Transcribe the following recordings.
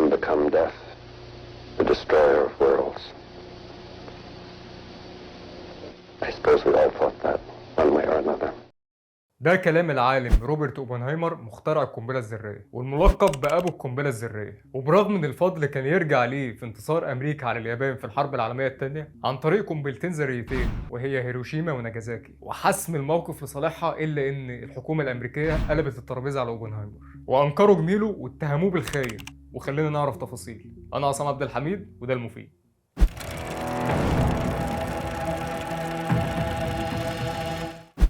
then become death, the destroyer of worlds. I suppose we all thought that, one way or another. ده كلام العالم روبرت اوبنهايمر مخترع القنبله الذريه والملقب بابو القنبله الذريه. وبرغم ان الفضل كان يرجع ليه في انتصار امريكا على اليابان في الحرب العالميه الثانيه عن طريق قنبلتين ذريتين وهي هيروشيما وناجازاكي وحسم الموقف لصالحها، الا ان الحكومه الامريكيه قلبت الترابيزه على اوبنهايمر وانكروا جميله واتهموه بالخاين. وخلينا نعرف تفاصيل. انا عصام عبد الحميد وده المفيد.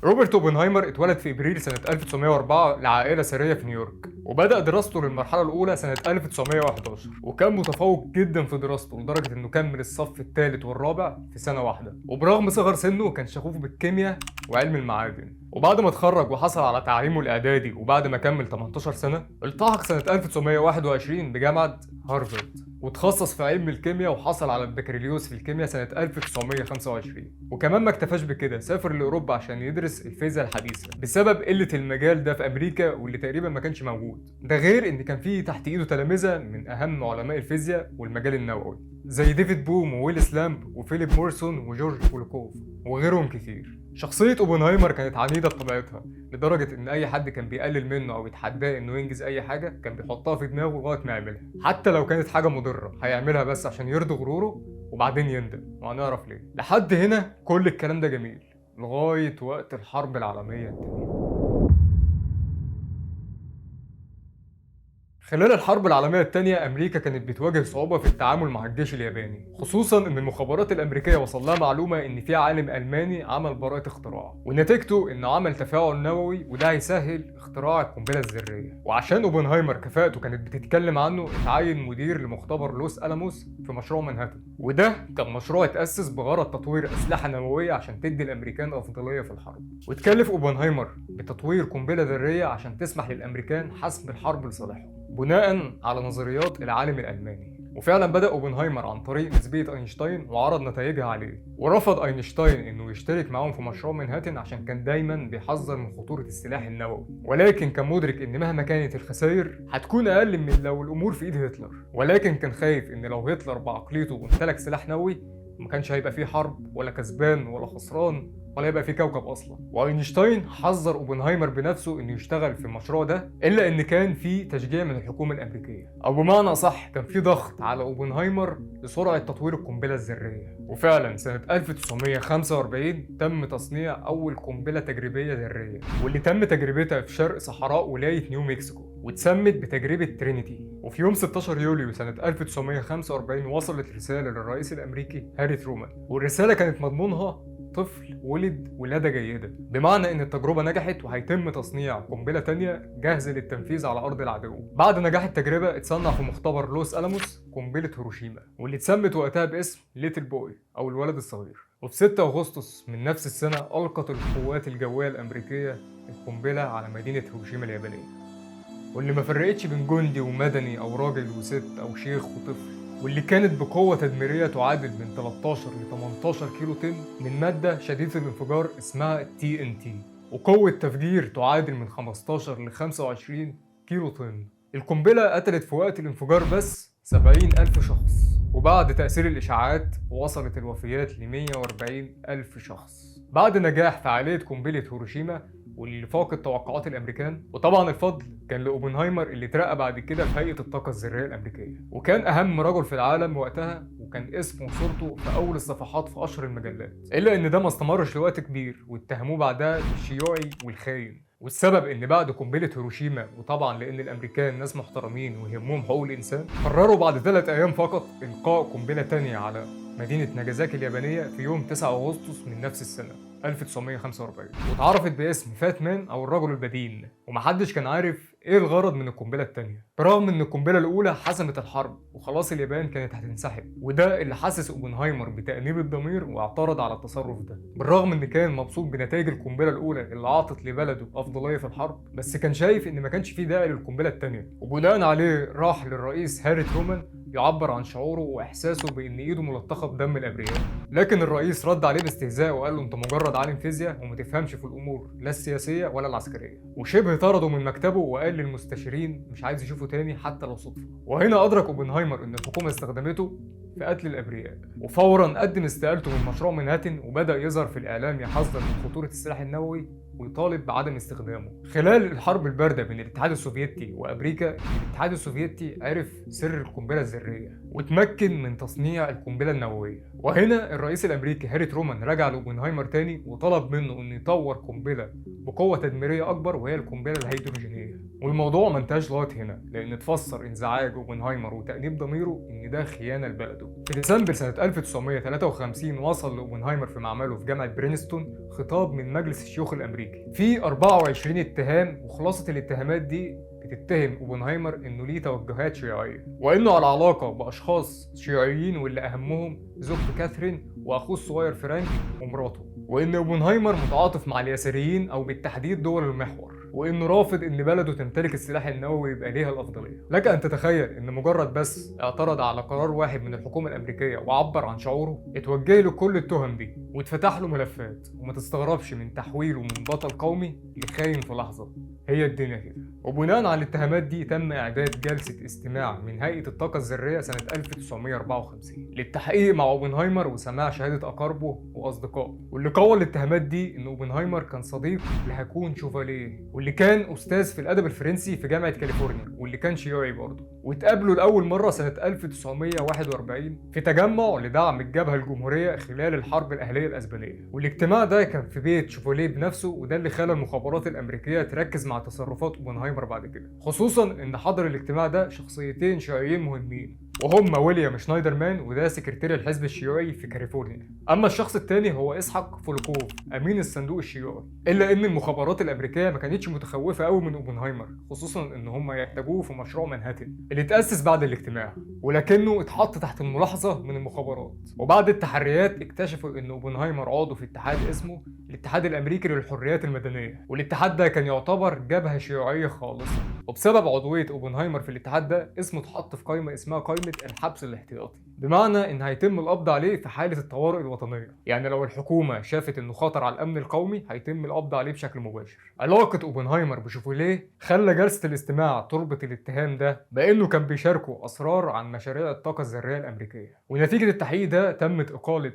روبرت اوبنهايمر اتولد في ابريل سنة 1904 لعائلة ثرية في نيويورك، وبدأ دراسته للمرحلة الأولى سنة 1911، وكان متفوق جدا في دراسته لدرجة إنه كمل الصف الثالث والرابع في سنة واحدة، وبرغم صغر سنه كان شغوف بالكيمياء وعلم المعادن. وبعد ما اتخرج وحصل على تعليمه الإعدادي وبعد ما كمل 18 سنة التحق سنة 1921 بجامعة هارفارد وتخصص في علم الكيمياء وحصل على البكالوريوس في الكيمياء سنة 1925. وكمان ما اكتفاش بكده، سافر لأوروبا عشان يدرس الفيزياء الحديثة بسبب قلة المجال ده في أمريكا واللي تقريبا ما كانش موجود. ده غير إن كان فيه تحت إيده تلامذة من أهم علماء الفيزياء والمجال النووي زي ديفيد بوم وويلس لامب وفيليب مورسون وجورج فولكوف وغيرهم كتير. شخصية اوبنهايمر كانت عنيدة بطبيعتها لدرجة إن أي حد كان بيقلل منه أو يتحداه إنه ينجز أي حاجة كان بيحطها في دماغه لغاية ما يعملها، حتى لو كانت حاجة مضرة هيعملها بس عشان يرضي غروره وبعدين يندم، وهنعرف ليه. لحد هنا كل الكلام ده جميل لغاية وقت الحرب العالمية الثانية. خلال الحرب العالمية الثانية أمريكا كانت بتواجه صعوبة في التعامل مع الجيش الياباني، خصوصا إن المخابرات الأمريكية وصل لها معلومة إن في عالم ألماني عمل براءة اختراع ونتيجته إنه عمل تفاعل نووي وده هيسهل اختراع القنبلة الذرية. وعشان أوبنهايمر كفاءته كانت بتتكلم عنه اتعين مدير لمختبر لوس ألاموس في مشروع مانهاتن، وده كان مشروع اتأسس بغرض تطوير أسلحة نووية عشان تدي الأمريكان أفضلية في الحرب. واتكلف أوبنهايمر بتطوير قنبلة ذرية عشان تسمح للأمريكان حسم الحرب لصالحهم بناء على نظريات العالم الألماني. وفعلا بدأ اوبنهايمر عن طريق نسبية أينشتاين وعرض نتائجها عليه، ورفض أينشتاين إنه يشترك معاهم في مشروع مانهاتن عشان كان دايما بيحذر من خطورة السلاح النووي، ولكن كان مدرك إن مهما كانت الخسائر هتكون أقل من لو الأمور في إيد هتلر، ولكن كان خايف إن لو هتلر بعقليته امتلك سلاح نووي ما كانش هيبقى فيه حرب ولا كسبان ولا خسران ولا يبقى في كوكب اصلا. واينشتاين حذر اوبنهايمر بنفسه انه يشتغل في المشروع ده، الا ان كان في تشجيع من الحكومه الامريكيه، او بمعنى صح كان في ضغط على اوبنهايمر لسرعه تطوير القنبله الذريه. وفعلا سنه 1945 تم تصنيع اول قنبله تجريبيه ذريه، واللي تم تجربتها في شرق صحراء ولايه نيو مكسيكو واتسمت بتجربة ترينيتي. وفي يوم 16 يوليو سنة 1945 وصلت رسالة للرئيس الأمريكي هاري ترومان، والرسالة كانت مضمونها طفل ولد ولادة جيدة، بمعنى ان التجربة نجحت وهيتم تصنيع قنبلة تانية جاهزة للتنفيذ على أرض العدو. بعد نجاح التجربة اتصنع في مختبر لوس ألاموس قنبلة هيروشيما، واللي اتسمت وقتها باسم ليتل بوي أو الولد الصغير. وفي 6 أغسطس من نفس السنة ألقت القوات الجوية الأمريكية القنبلة على مدينة هيروشيما اليابانية، واللي ما فرقتش بين جندي ومدني أو راجل وست أو شيخ وطفل، واللي كانت بقوة تدميرية تعادل من 13 ل 18 كيلو طن من مادة شديدة الانفجار اسمها TNT، وقوة تفجير تعادل من 15 ل 25 كيلو طن. القنبلة قتلت في وقت الانفجار بس 70,000 شخص، وبعد تأثير الإشعاعات وصلت الوفيات ل 140,000 شخص. بعد نجاح فعالية قنبلة هيروشيما واللي فاقت توقعات الامريكان، وطبعا الفضل كان لاوبنهايمر اللي اترقى بعد كده في هيئه الطاقه الذريه الامريكيه، وكان اهم رجل في العالم وقتها، وكان اسمه وصورته في اول الصفحات في اشهر المجلات. الا ان ده ما استمرش لوقت كبير واتهموه بعدها بالشيوعي والخاين، والسبب ان بعد قنبله هيروشيما وطبعا لان الامريكان ناس محترمين ويهمهم حقوق الانسان، قرروا بعد 3 ايام فقط القاء قنبله تانية على مدينة ناجازاكي اليابانية في يوم 9 أغسطس من نفس السنة 1945، واتعرفت باسم فات مان أو الرجل البدين. ومحدش كان عارف إيه الغرض من القنبلة التانية، برغم إن القنبلة الأولى حسمت الحرب وخلاص اليابان كانت هتنسحب، وده اللي حسس أوبنهايمر بتأنيب الضمير واعترض على التصرف ده. بالرغم إن كان مبسوط بنتائج القنبلة الأولى اللي أعطت لبلده أفضلية في الحرب، بس كان شايف إن ما كانش فيه داعي للقنبلة التانية، وبناء عليه راح للرئيس هاري ترومان يعبر عن شعوره واحساسه بان ايده ملطخه بدم الابرياء. لكن الرئيس رد عليه باستهزاء وقال له انت مجرد عالم فيزياء وما تفهمش في الامور لا السياسيه ولا العسكريه، وشبه طرده من مكتبه وقال وقال للمستشارين مش عايز يشوفه تاني حتى لو صدفة. وهنا أدرك أوبنهايمر إن الحكومة استخدمته في قتل الأبرياء، وفورا قدم استقالته من مشروع مانهاتن وبدأ يظهر في الإعلام يحذر من خطورة السلاح النووي ويطالب بعدم استخدامه. خلال الحرب الباردة بين الاتحاد السوفيتي وأمريكا، الاتحاد السوفيتي عرف سر القنبلة الذرية وتمكن من تصنيع القنبلة النووية. وهنا الرئيس الأمريكي هاري ترومان رجع لأوبنهايمر تاني وطلب منه إنه يطور قنبلة بقوة تدميرية أكبر، وهي القنبلة الهيدروجينية. والموضوع ما انتهاش لغاية هنا، لأن اتفسر انزعاج أوبنهايمر وتأنيب ضميره إن ده خيانة لبلده. في ديسمبر سنة 1953 وصل لأوبنهايمر في معمله في جامعة برينستون خطاب من مجلس الشيوخ الأمريكي فيه 24 اتهام، وخلاصة الاتهامات دي بتتهم اوبنهايمر انه ليه توجهات شيوعيه، وانه على علاقه باشخاص شيوعيين واللي اهمهم زوجته كاثرين واخوه الصغير فرانك ومراته، وان اوبنهايمر متعاطف مع اليساريين او بالتحديد دول المحور، وانه رافض ان بلده تمتلك السلاح النووي يبقى ليها الافضليه. لك ان تتخيل ان مجرد بس اعترض على قرار واحد من الحكومه الامريكيه وعبر عن شعوره اتوجه له كل التهم دي واتفتح له ملفات، وما تستغربش من تحويله من بطل قومي لخاين في لحظه. هي الدنيا كده. وبناء على الاتهامات دي تم اعداد جلسه استماع من هيئه الطاقه الذريه سنه 1954 للتحقيق مع اوبنهايمر وسماع شهاده اقاربه واصدقائه، واللي قوى الاتهامات دي ان اوبنهايمر كان صديق لهاكون شوفاليه، واللي كان استاذ في الادب الفرنسي في جامعه كاليفورنيا، واللي كان شيوعي برضه. واتقابلوا لاول مره سنه 1941 في تجمع لدعم الجبهه الجمهوريه خلال الحرب الاهليه الاسبانيه، والاجتماع ده كان في بيت شوفاليه بنفسه، وده اللي خلى المخابرات الامريكيه تركز مع تصرفات اوبنهايمر بعد كده، خصوصا ان حضر الاجتماع ده شخصيتين شيوعيين مهمين، وهم ويليام شنايدرمان وده سكرتير الحزب الشيوعي في كاليفورنيا. اما الشخص الثاني هو اسحاق فولكوف امين الصندوق الشيوعي. الا ان المخابرات الامريكيه ما كانتش متخوفه قوي من اوبنهايمر، خصوصا ان هم يحتاجوه في مشروع مانهاتن اللي اتاسس بعد الاجتماع، ولكنه اتحط تحت الملاحظه من المخابرات. وبعد التحريات اكتشفوا ان اوبنهايمر عضو في اتحاد اسمه الاتحاد الامريكي للحريات المدنيه، والاتحاد ده كان يعتبر جبهه شيوعيه خالصه، وبسبب عضويه اوبنهايمر في الاتحاد ده اسمه اتحط في قائمه اسمها قائمه الحبس الاحتياطي، بمعنى ان هيتم القبض عليه في حاله الطوارئ الوطنيه. يعني لو الحكومه شافت انه خطر على الامن القومي هيتم القبض عليه بشكل مباشر. علاقه اوبنهايمر بشوفاليه خلى جلسه الاستماع تربط الاتهام ده بانه كان بيشاركوا اسرار عن مشاريع الطاقه الذريه الامريكيه، ونتيجه التحقيق ده تمت اقاله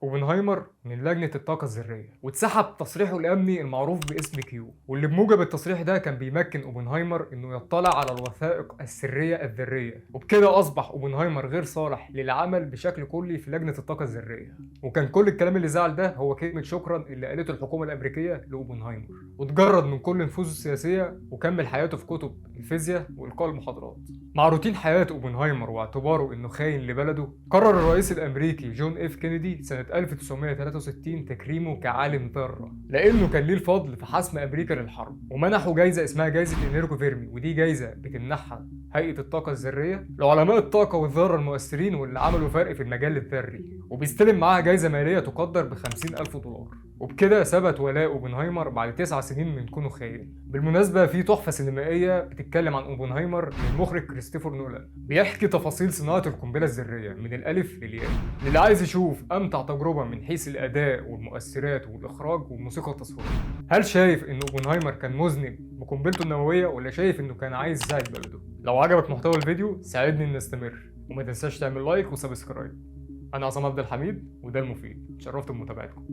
اوبنهايمر من لجنة الطاقة الذرية واتسحب تصريحه الأمني المعروف باسم كيو، واللي بموجب التصريح ده كان بيمكن اوبنهايمر إنه يطلع على الوثائق السرية الذرية، وبكده أصبح اوبنهايمر غير صالح للعمل بشكل كلي في لجنة الطاقة الذرية. وكان كل الكلام اللي زعل ده هو كلمة شكرا اللي قالته الحكومة الأمريكية لأوبنهايمر، واتجرد من كل نفوذه السياسية وكمل حياته في كتب الفيزياء وإلقاء المحاضرات. مع روتين حياة اوبنهايمر واعتباره إنه خاين لبلده، قرر الرئيس الأمريكي جون اف كينيدي سنة 1963 تكريمه كعالم ذرة، لأنه كان ليه الفضل في حسم أمريكا للحرب، ومنحه جايزة اسمها جايزة إنيرجو فيرمي، ودي جايزة بتمنحها هيئة الطاقة الذرية لعلماء الطاقة والذرة المؤثرين واللي عملوا فرق في المجال الذري، وبيستلم معاها جايزة مالية تقدر ب50,000 دولار. وبكده ثبت ولاء اوبنهايمر بعد 9 سنين من كونه خاين. بالمناسبة في تحفة سينمائية بتتكلم عن اوبنهايمر للمخرج كريستوفر نولان، بيحكي تفاصيل صناعة القنبلة الذرية من الألف للياء، اللي عايز يشوف أمتع تجربة من حيث الأداء والمؤثرات والإخراج والموسيقى التصويرية. هل شايف إن اوبنهايمر كان مذنب بقنبلته النووية، ولا شايف إنه كان عايز يساعد بلده؟ لو عجبك محتوى الفيديو ساعدني إني أستمر، وما تنساش تعمل لايك وسبسكرايب. أنا عصام عبد الحميد وده المفيد، اتشرفت بمتابعتكم.